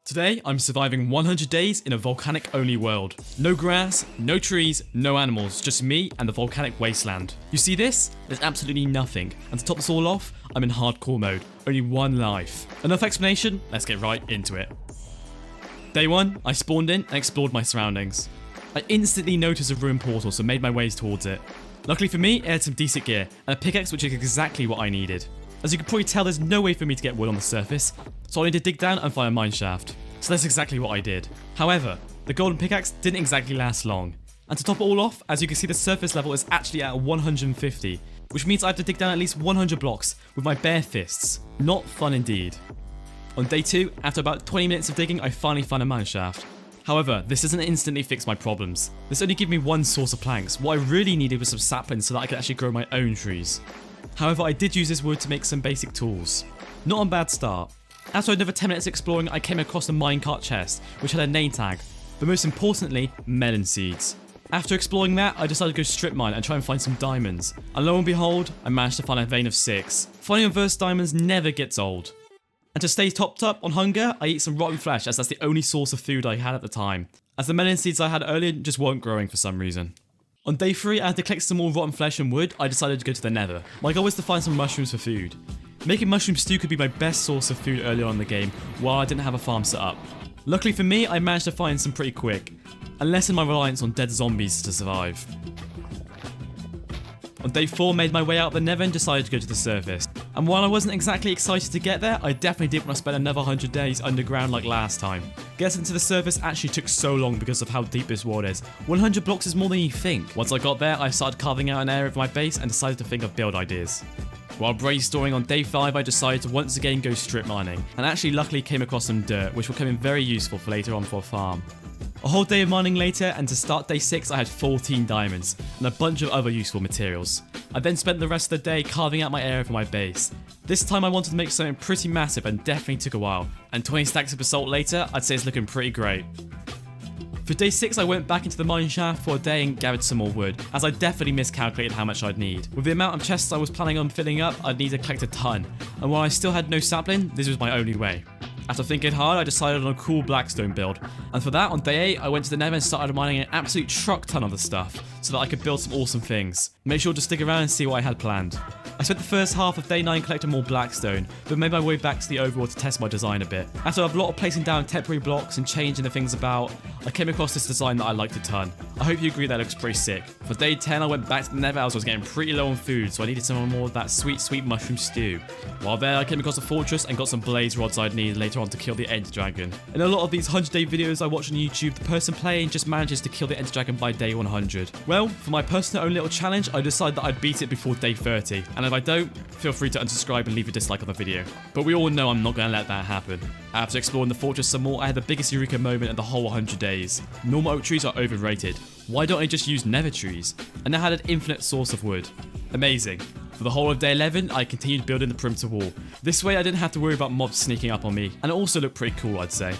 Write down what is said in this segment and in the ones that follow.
Today, I'm surviving 100 days in a volcanic-only world. No grass, no trees, no animals, just me and the volcanic wasteland. You see this? There's absolutely nothing. And to top this all off, I'm in hardcore mode. Only one life. Enough explanation, let's get right into it. Day 1, I spawned in and explored my surroundings. I instantly noticed a ruined portal, so made my ways towards it. Luckily for me, it had some decent gear, and a pickaxe which is exactly what I needed. As you can probably tell, there's no way for me to get wood on the surface, so I need to dig down and find a mine shaft. So that's exactly what I did. However, the golden pickaxe didn't exactly last long. And to top it all off, as you can see, the surface level is actually at 150, which means I have to dig down at least 100 blocks with my bare fists. Not fun indeed. On day 2, after about 20 minutes of digging, I finally found a mine shaft. However, this doesn't instantly fix my problems. This only gave me one source of planks. What I really needed was some saplings so that I could actually grow my own trees. However, I did use this wood to make some basic tools. Not a bad start. After another 10 minutes exploring, I came across a minecart chest, which had a name tag, but most importantly, melon seeds. After exploring that, I decided to go strip mine and try and find some diamonds. And lo and behold, I managed to find a vein of 6. Finding reverse diamonds never gets old. And to stay topped up on hunger, I eat some rotten flesh as that's the only source of food I had at the time, as the melon seeds I had earlier just weren't growing for some reason. On day 3, I had to collect some more rotten flesh and wood. I decided to go to the nether. My goal was to find some mushrooms for food. Making mushroom stew could be my best source of food earlier on in the game while I didn't have a farm set up. Luckily for me, I managed to find some pretty quick, and lessen my reliance on dead zombies to survive. On day 4, made my way out of the nether and decided to go to the surface. And while I wasn't exactly excited to get there, I definitely didn't want to spend another 100 days underground like last time. Getting to the surface actually took so long because of how deep this world is. 100 blocks is more than you think. Once I got there, I started carving out an area for my base and decided to think of build ideas. While brainstorming on day 5, I decided to once again go strip mining, and actually luckily came across some dirt, which will come in very useful for later on for a farm. A whole day of mining later, and to start day 6 I had 14 diamonds, and a bunch of other useful materials. I then spent the rest of the day carving out my area for my base. This time I wanted to make something pretty massive and definitely took a while, and 20 stacks of basalt later, I'd say it's looking pretty great. For day 6 I went back into the mine shaft for a day and gathered some more wood, as I definitely miscalculated how much I'd need. With the amount of chests I was planning on filling up, I'd need to collect a ton, and while I still had no sapling, this was my only way. After thinking hard, I decided on a cool blackstone build, and for that, on day 8, I went to the nether and started mining an absolute truck ton of the stuff, so that I could build some awesome things. Make sure to stick around and see what I had planned. I spent the first half of day 9 collecting more blackstone, but made my way back to the overworld to test my design a bit. After a lot of placing down temporary blocks and changing the things about, I came across this design that I liked a ton. I hope you agree that looks pretty sick. For day 10 I went back to the nether as I was getting pretty low on food, so I needed some more of that sweet mushroom stew. While there I came across a fortress and got some blaze rods I'd need later on to kill the ender dragon. In a lot of these 100-day videos I watch on YouTube, the person playing just manages to kill the ender dragon by day 100. Well, for my personal own little challenge, I decided that I'd beat it before day 30, and if I don't, feel free to unsubscribe and leave a dislike on the video. But we all know I'm not going to let that happen. After exploring the fortress some more, I had the biggest eureka moment of the whole 100 days. Normal oak trees are overrated. Why don't I just use nether trees? And I had an infinite source of wood. Amazing. For the whole of day 11, I continued building the perimeter wall. This way I didn't have to worry about mobs sneaking up on me, and it also looked pretty cool, I'd say.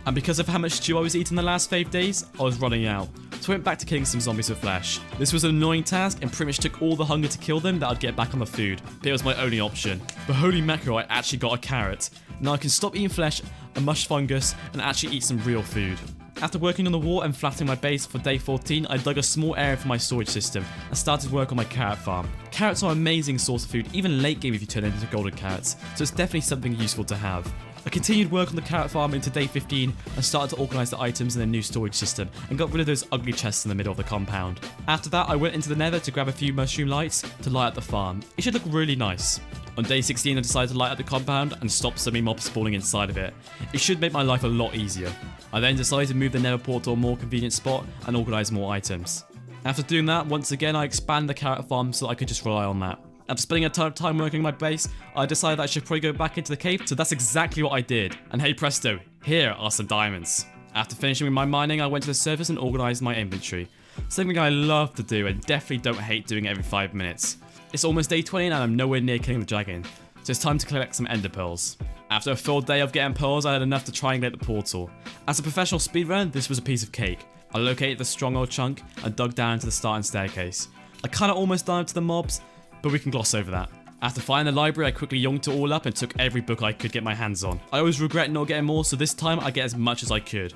And because of how much stew I was eating the last 5 days, I was running out, so I went back to killing some zombies with flesh. This was an annoying task and pretty much took all the hunger to kill them that I'd get back on the food, but it was my only option. But holy mackerel, I actually got a carrot. Now I can stop eating flesh, a mush fungus, and actually eat some real food. After working on the wall and flattening my base for day 14, I dug a small area for my storage system and started work on my carrot farm. Carrots are an amazing source of food, even late game if you turn them into golden carrots, so it's definitely something useful to have. I continued work on the carrot farm into day 15 and started to organise the items in the new storage system and got rid of those ugly chests in the middle of the compound. After that I went into the nether to grab a few mushroom lights to light up the farm. It should look really nice. On day 16 I decided to light up the compound and stop so many mobs spawning inside of it. It should make my life a lot easier. I then decided to move the nether portal to a more convenient spot and organise more items. After doing that, once again I expanded the carrot farm so that I could just rely on that. After spending a ton of time working on my base, I decided that I should probably go back into the cave, so that's exactly what I did. And hey presto, here are some diamonds. After finishing with my mining, I went to the surface and organised my inventory. Something I love to do and definitely don't hate doing every 5 minutes. It's almost day 20 and I'm nowhere near killing the dragon, so it's time to collect some ender pearls. After a full day of getting pearls, I had enough to triangulate the portal. As a professional speedrunner, this was a piece of cake. I located the stronghold chunk and dug down into the starting staircase. I kinda almost died to the mobs, but we can gloss over that. After finding the library, I quickly yoinked it all up and took every book I could get my hands on. I always regret not getting more, so this time I get as much as I could.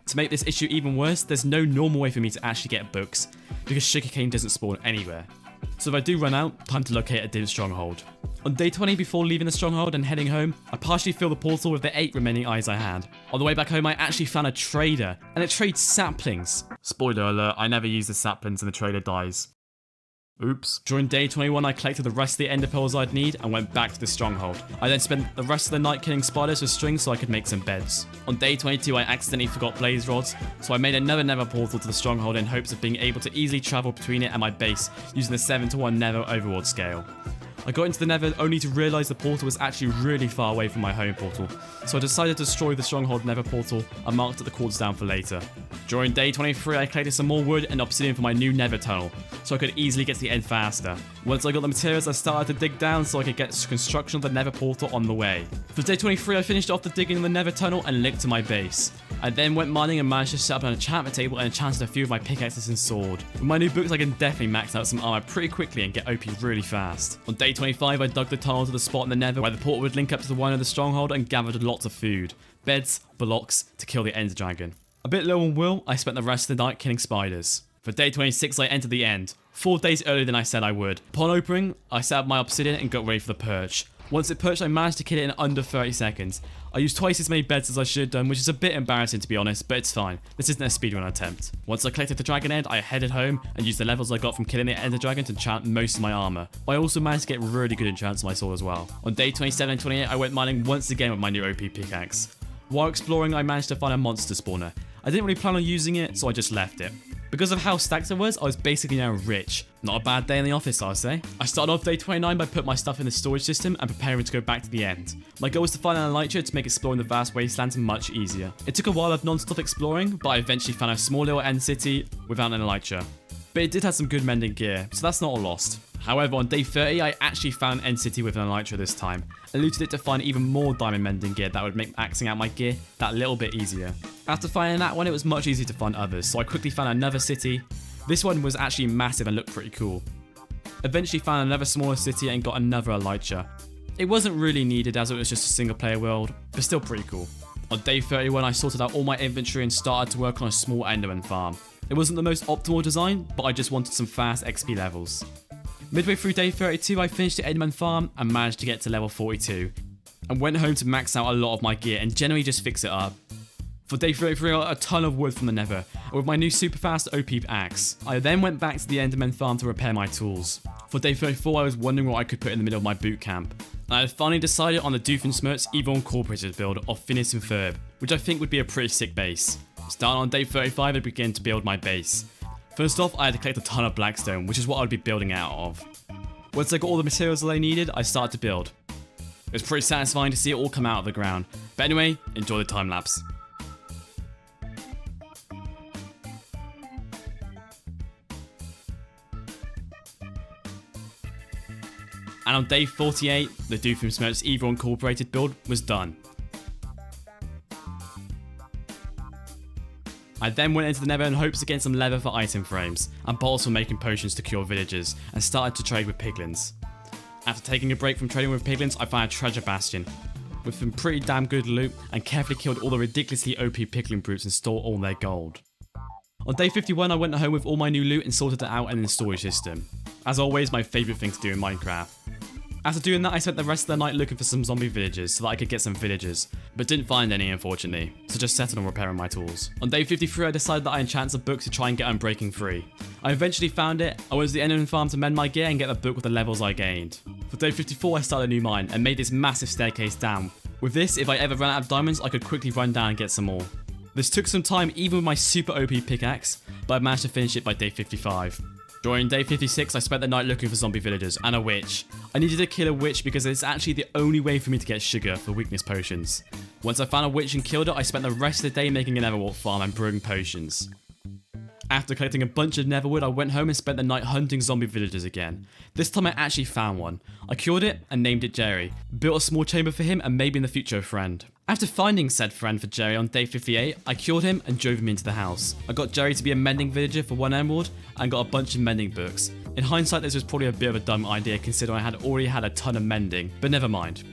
To make this issue even worse, there's no normal way for me to actually get books, because sugarcane doesn't spawn anywhere. So if I do run out, time to locate a dim stronghold. On day 20, before leaving the stronghold and heading home, I partially filled the portal with the 8 remaining eyes I had. On the way back home, I actually found a trader, and it trades saplings. Spoiler alert, I never use the saplings and the trader dies. Oops. During day 21, I collected the rest of the ender pearls I'd need and went back to the stronghold. I then spent the rest of the night killing spiders with strings so I could make some beds. On day 22, I accidentally forgot blaze rods, so I made another nether portal to the stronghold in hopes of being able to easily travel between it and my base using the 7:1 nether overworld scale. I got into the nether only to realise the portal was actually really far away from my home portal, so I decided to destroy the stronghold nether portal and marked the cords down for later. During day 23, I collected some more wood and obsidian for my new nether tunnel, so I could easily get to the end faster. Once I got the materials, I started to dig down so I could get construction of the nether portal on the way. For day 23, I finished off the digging in the nether tunnel and linked to my base. I then went mining and managed to set up an enchantment table and enchanted a few of my pickaxes and sword. With my new books, I can definitely max out some armor pretty quickly and get OP really fast. On day 25, I dug the tunnel to the spot in the nether where the portal would link up to the one of the stronghold and gathered lots of food, beds, blocks to kill the ender dragon. A bit low on will, I spent the rest of the night killing spiders. For day 26, I entered the end, 4 days earlier than I said I would. Upon opening, I set up my obsidian and got ready for the perch. Once it perched, I managed to kill it in under 30 seconds. I used twice as many beds as I should have done, which is a bit embarrassing to be honest, but it's fine. This isn't a speedrun attempt. Once I collected the dragon egg, I headed home and used the levels I got from killing the ender dragon to enchant most of my armor. I also managed to get really good enchants on my sword as well. On day 27 and 28, I went mining once again with my new OP pickaxe. While exploring, I managed to find a monster spawner. I didn't really plan on using it, so I just left it. Because of how stacked I was basically now rich. Not a bad day in the office, I'll say. I started off day 29 by putting my stuff in the storage system and preparing to go back to the end. My goal was to find an elytra to make exploring the vast wastelands much easier. It took a while of non-stop exploring, but I eventually found a small little end city without an elytra. But it did have some good mending gear, so that's not all lost. However, on day 30, I actually found an end city with an elytra this time, and looted it to find even more diamond mending gear that would make maxing out my gear that little bit easier. After finding that one, it was much easier to find others, so I quickly found another city. This one was actually massive and looked pretty cool. Eventually found another smaller city and got another elytra. It wasn't really needed as it was just a single player world, but still pretty cool. On day 31, I sorted out all my inventory and started to work on a small enderman farm. It wasn't the most optimal design, but I just wanted some fast XP levels. Midway through day 32, I finished the enderman farm and managed to get to level 42, and went home to max out a lot of my gear and generally just fix it up. For day 33, I got a ton of wood from the nether, and with my new super fast OP axe. I then went back to the enderman farm to repair my tools. For day 34, I was wondering what I could put in the middle of my boot camp, and I had finally decided on the Doofenshmirtz Evil Incorporated build of Phineas and Ferb, which I think would be a pretty sick base. Starting on day 35, I began to build my base. First off, I had to collect a ton of blackstone, which is what I would be building out of. Once I got all the materials that I needed, I started to build. It was pretty satisfying to see it all come out of the ground. But anyway, enjoy the time lapse. And on day 48, the Doofenshmirtz Evil Incorporated build was done. I then went into the nether in hopes to get some leather for item frames, and bottles for making potions to cure villagers, and started to trade with piglins. After taking a break from trading with piglins, I found a treasure bastion, with some pretty damn good loot, and carefully killed all the ridiculously OP piglin brutes and stole all their gold. On day 51, I went home with all my new loot and sorted it out in the storage system. As always, my favourite thing to do in Minecraft. After doing that, I spent the rest of the night looking for some zombie villagers so that I could get some villagers, but didn't find any unfortunately, so just settled on repairing my tools. On day 53, I decided that I enchanted a book to try and get Unbreaking free. I eventually found it. I went to the enderman farm to mend my gear and get the book with the levels I gained. For day 54, I started a new mine and made this massive staircase down. With this, if I ever ran out of diamonds, I could quickly run down and get some more. This took some time even with my super OP pickaxe, but I managed to finish it by day 55. During day 56, I spent the night looking for zombie villagers and a witch. I needed to kill a witch because it's actually the only way for me to get sugar for weakness potions. Once I found a witch and killed her, I spent the rest of the day making a netherwart farm and brewing potions. After collecting a bunch of netherwood, I went home and spent the night hunting zombie villagers again. This time I actually found one. I cured it and named it Jerry, built a small chamber for him and maybe in the future a friend. After finding said friend for Jerry on day 58, I cured him and drove him into the house. I got Jerry to be a mending villager for 1 emerald and got a bunch of mending books. In hindsight, this was probably a bit of a dumb idea considering I had already had a ton of mending, but never mind.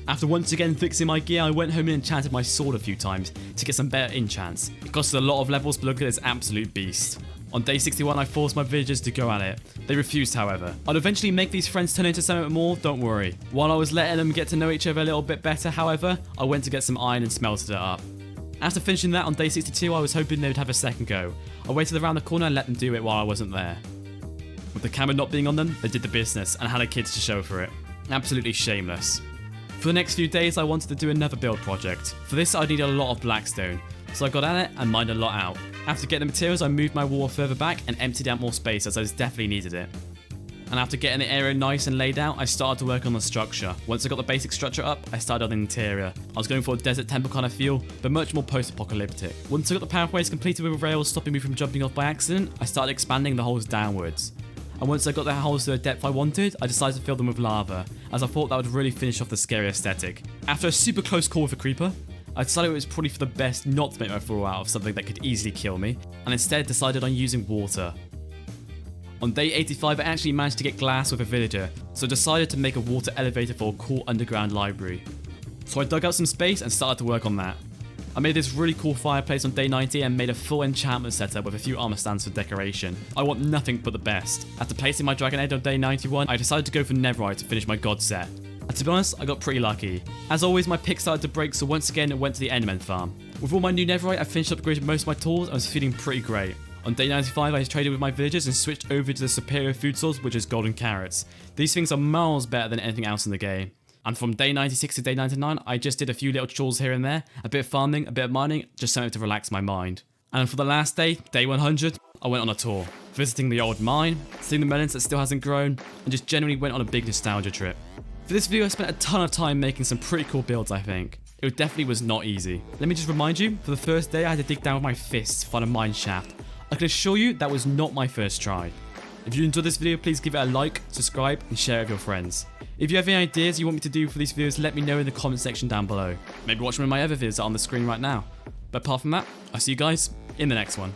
After once again fixing my gear, I went home and enchanted my sword a few times to get some better enchants. It costed a lot of levels, but look at this absolute beast. On day 61, I forced my villagers to go at it. They refused, however. I'd eventually make these friends turn into something more, don't worry. While I was letting them get to know each other a little bit better, however, I went to get some iron and smelted it up. After finishing that on day 62, I was hoping they would have a second go. I waited around the corner and let them do it while I wasn't there. With the camera not being on them, they did the business and had a kids to show for it. Absolutely shameless. For the next few days, I wanted to do another build project. For this, I needed a lot of blackstone, so I got at it and mined a lot out. After getting the materials, I moved my wall further back and emptied out more space as I definitely needed it. And after getting the area nice and laid out, I started to work on the structure. Once I got the basic structure up, I started on the interior. I was going for a desert temple kind of feel, but much more post-apocalyptic. Once I got the pathways completed with rails stopping me from jumping off by accident, I started expanding the holes downwards. And once I got the holes to the depth I wanted, I decided to fill them with lava, as I thought that would really finish off the scary aesthetic. After a super close call with a creeper, I decided it was probably for the best not to make my fall out of something that could easily kill me, and instead decided on using water. On day 85, I actually managed to get glass with a villager, so I decided to make a water elevator for a cool underground library. So I dug out some space and started to work on that. I made this really cool fireplace on day 90 and made a full enchantment setup with a few armor stands for decoration. I want nothing but the best. After placing my dragon egg on day 91, I decided to go for netherite to finish my god set. And to be honest, I got pretty lucky. As always, my pick started to break, so once again it went to the enderman farm. With all my new netherite, I finished upgrading most of my tools and was feeling pretty great. On day 95, I traded with my villagers and switched over to the superior food source, which is golden carrots. These things are miles better than anything else in the game. And from day 96 to day 99, I just did a few little chores here and there, a bit of farming, a bit of mining, just something to relax my mind. And for the last day, day 100, I went on a tour, visiting the old mine, seeing the melons that still hasn't grown, and just generally went on a big nostalgia trip. For this video, I spent a ton of time making some pretty cool builds, I think. It definitely was not easy. Let me just remind you, for the first day I had to dig down with my fists to find a mine shaft. I can assure you that was not my first try. If you enjoyed this video, please give it a like, subscribe, and share it with your friends. If you have any ideas you want me to do for these videos, let me know in the comment section down below. Maybe watch one of my other videos that are on the screen right now. But apart from that, I'll see you guys in the next one.